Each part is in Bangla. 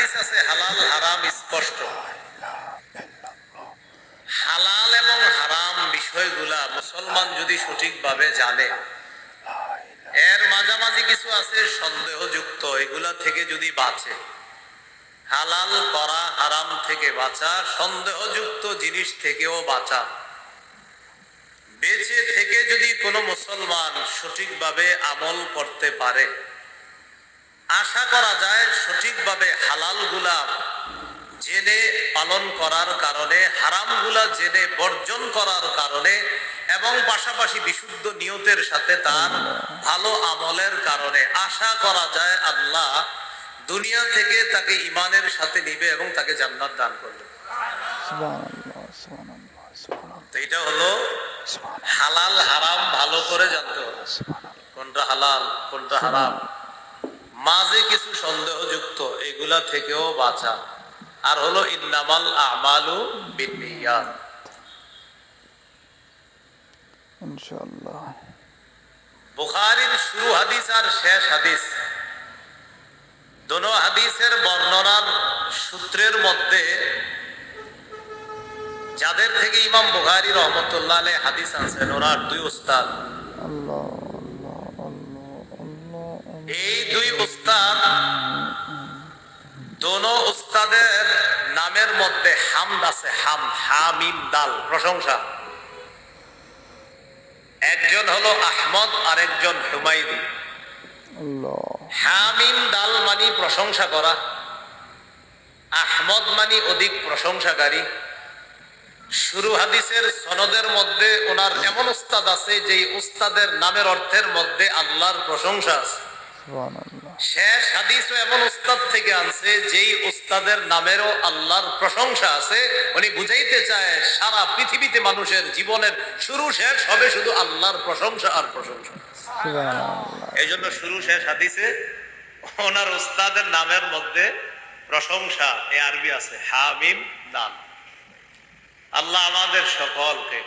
হাদিস আছে হালাল হারাম স্পষ্ট। হালাল এবং হারাম বিষয়গুলা মুসলমান যদি সঠিকভাবে জানে, এর মাঝামাঝি কিছু আছে সন্দেহযুক্ত, এগুলা থেকে যদি বাঁচে, হালাল করা হারাম থেকে বাঁচা, সন্দেহযুক্ত জিনিস থেকেও বাঁচা, বেঁচে থেকে যদি কোনো মুসলমান সঠিকভাবে আমল করতে পারে, আশা করা যায় সঠিকভাবে হালালগুলা জেনে পালন করার কারণে, হারামগুলা জেনে বর্জন করার কারণে এবং পাশাপাশি বিশুদ্ধ নিয়তের সাথে তার ভালো আমলের কারণে আশা করা যায় আল্লাহ দুনিয়া থেকে তাকে ঈমানের সাথে নিবে এবং তাকে জান্নাত দান করবে। তো এটা হলো হালাল হারাম ভালো করে জানতে হবে, কোনটা হালাল কোনটা হারাম। মাঝে কিছু সন্দেহযুক্ত এগুলা থেকেও বাঁচা। আর হলো ইন্নামাল আমালু বিন্নিয়াত, ইনশাআল্লাহ। বুখারীর শুরু হাদিস আর শেষ হাদিস, দোনো হাদিসের বর্ণনার সূত্রের মধ্যে যাদের থেকে ইমাম বুখারী রহমতুল্লাহ আলাইহি হাদিস আনছেন, ওনার দুই উস্তাদ। আল্লাহ আল্লাহ আল্লাহ আল্লাহ। এই দুই উস্তাদ, দোনো উস্তাদের নামের মধ্যে হামদ আছে, হামিম দাল, প্রশংসা। একজন হলো আহমদ আর একজন হুমায়দি। হামিম দাল মানি প্রশংসা করা, আহমদ মানি অধিক প্রশংসাকারী। শুরু হাদিসের সনদের মধ্যে ওনার এমন উস্তাদ আছে যেই উস্তাদের নামের অর্থের মধ্যে আল্লাহর প্রশংসা আছে। শেষ হাদিসও এমন উস্তাদ থেকে আনছে যেই উস্তাদের নামেরও আল্লাহর প্রশংসা আছে। উনি বুঝাইতে চায় সারা পৃথিবীতে মানুষের জীবনের শুরু শেষ হবে শুধু আল্লাহর প্রশংসা আর প্রশংসা। এই জন্য শুরু শেষ হাদিসে ওনার উস্তাদের নামের মধ্যে প্রশংসা এ আরবি আছে, হামিম দাল। আল্লাহ আমাদের সকলকে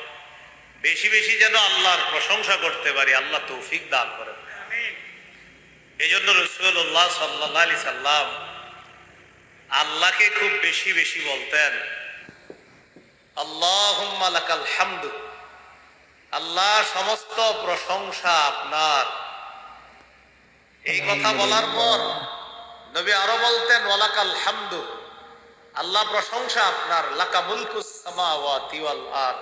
বেশি বেশি যেন আল্লাহর প্রশংসা করতে পারি, আল্লাহ তৌফিক দান করেন। এই জন্য রাসূলুল্লাহ সাল্লাল্লাহু আলাইহি সাল্লাম আল্লাহকে খুব বেশি বেশি বলতেন, আল্লাহুম্মা লাকাল হামদু, আল্লাহ সমস্ত প্রশংসা আপনার। এই কথা বলার পর নবী আরো বলতেন, ওয়ালাকাল হামদু, আল্লাহ প্রশংসা আপনার, লাকা মুলকুস সামাওয়াতি ওয়াল আরদ,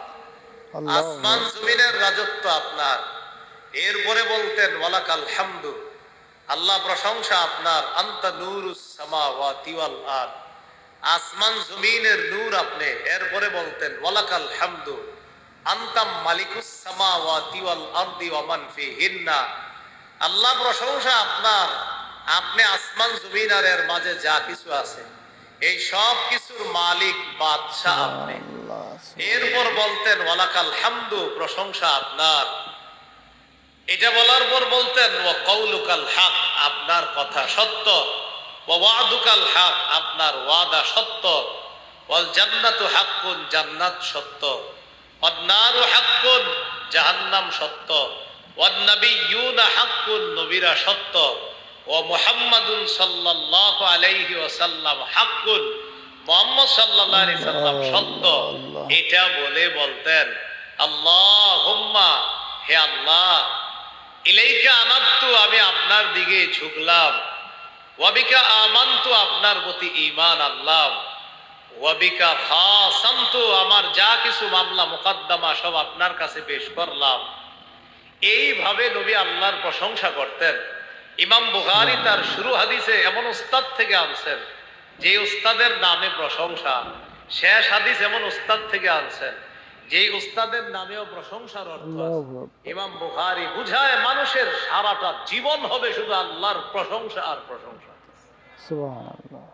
আসমান জমিনের রাজত্ব আপনার। এরপরে বলতেন, ওয়ালাকাল হামদু, আল্লাহ প্রশংসা আপনার, আনতা নূরুস সামাওয়াতি ওয়াল আরদ, আসমান জমিনের নূর আপনি। এরপরে বলতেন, ওয়ালাকাল হামদু, আনতা মালিকুস সামাওয়াতি ওয়াল আরদি ওয়া মান ফিহিন্না, আল্লাহ প্রশংসা আপনার, আপনি আসমান জমিন আর এর মাঝে যা কিছু আছে এই সব কিছুর মালিক বাদশাহ আপনি। এরপর বলতেন, ওয়ালাকাল হামদু, প্রশংসা আপনার। এটা বলার পর বলতেন, ওয়া কওলুকাল হক, আপনার কথা সত্য, ওয়া ওয়াদুকাল হক, আপনার ওয়াদা সত্য, ওয়াল জান্নাতু হাক্কুন, জান্নাত সত্য, ওয়ান নারু হাক্কুন, জাহান্নাম সত্য, ওয়ান নাবিয়্যুনা হাক্কুন, নবীরা সত্য, ওয়া মুহাম্মাদুন সাল্লাল্লাহু আলাইহি ওয়াসাল্লাম হাক্কুন, মুহাম্মদ সাল্লাল্লাহু আলাইহি সাল্লাম সত্য। এটা বলে বলতেন, আল্লাহুম্মা, হে আল্লাহ, ইলাইকা আনাবতু, আমি আপনার দিকে ঝুঁকলাম, ওয়া বিকা আমানতু, আপনার প্রতি ঈমান আনলাম, ওয়া বিকা খাসামতু, আমার যা কিছু মামলা মুকদ্দমা সব আপনার কাছে পেশ করলাম। এইভাবে নবী আল্লাহর প্রশংসা করতেন। ইমাম বুখারী তার শুরু হাদিসে এমন উস্তাদ থেকে আনছেন যে উস্তাদের নামে প্রশংসা, শেষ হাদিস এমন উস্তাদ থেকে আনছেন যেই উস্তাদের নামেও প্রশংসার অর্থ আছে। ইমাম বুখারী বুঝায় মানুষের সারাটা জীবন হবে শুধু আল্লাহর প্রশংসা আর প্রশংসা। সুবহানাল্লাহ।